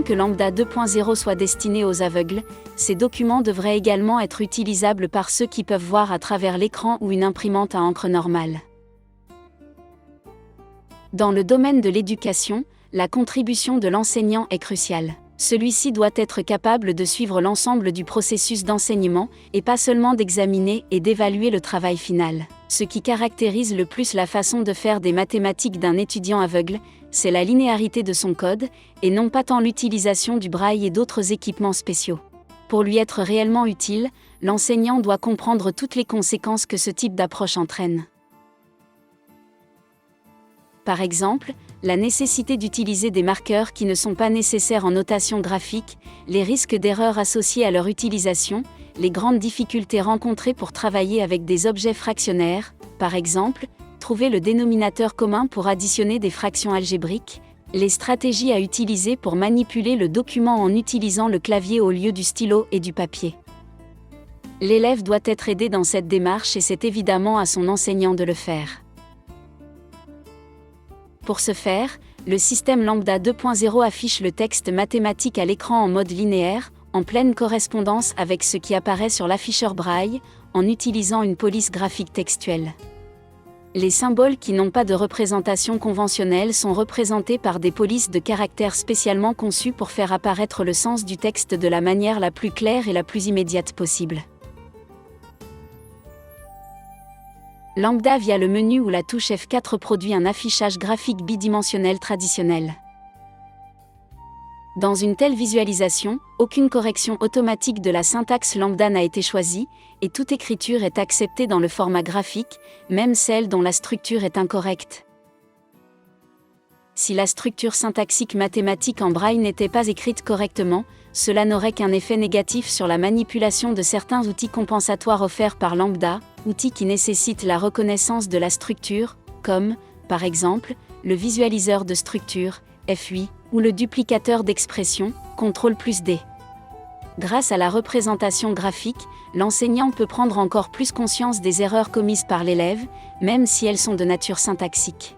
Bien que Lambda 2.0 soit destiné aux aveugles, ces documents devraient également être utilisables par ceux qui peuvent voir à travers l'écran ou une imprimante à encre normale. Dans le domaine de l'éducation, la contribution de l'enseignant est cruciale. Celui-ci doit être capable de suivre l'ensemble du processus d'enseignement, et pas seulement d'examiner et d'évaluer le travail final. Ce qui caractérise le plus la façon de faire des mathématiques d'un étudiant aveugle, c'est la linéarité de son code, et non pas tant l'utilisation du braille et d'autres équipements spéciaux. Pour lui être réellement utile, l'enseignant doit comprendre toutes les conséquences que ce type d'approche entraîne. Par exemple, la nécessité d'utiliser des marqueurs qui ne sont pas nécessaires en notation graphique, les risques d'erreur associés à leur utilisation, les grandes difficultés rencontrées pour travailler avec des objets fractionnaires, par exemple, trouver le dénominateur commun pour additionner des fractions algébriques, les stratégies à utiliser pour manipuler le document en utilisant le clavier au lieu du stylo et du papier. L'élève doit être aidé dans cette démarche et c'est évidemment à son enseignant de le faire. Pour ce faire, le système Lambda 2.0 affiche le texte mathématique à l'écran en mode linéaire, en pleine correspondance avec ce qui apparaît sur l'afficheur braille, en utilisant une police graphique textuelle. Les symboles qui n'ont pas de représentation conventionnelle sont représentés par des polices de caractères spécialement conçues pour faire apparaître le sens du texte de la manière la plus claire et la plus immédiate possible. Lambda via le menu ou la touche F4 produit un affichage graphique bidimensionnel traditionnel. Dans une telle visualisation, aucune correction automatique de la syntaxe lambda n'a été choisie, et toute écriture est acceptée dans le format graphique, même celle dont la structure est incorrecte. Si la structure syntaxique mathématique en braille n'était pas écrite correctement, cela n'aurait qu'un effet négatif sur la manipulation de certains outils compensatoires offerts par Lambda, outils qui nécessitent la reconnaissance de la structure, comme, par exemple, le visualiseur de structure, FUI, ou le duplicateur d'expression, CTRL+D. Grâce à la représentation graphique, l'enseignant peut prendre encore plus conscience des erreurs commises par l'élève, même si elles sont de nature syntaxique.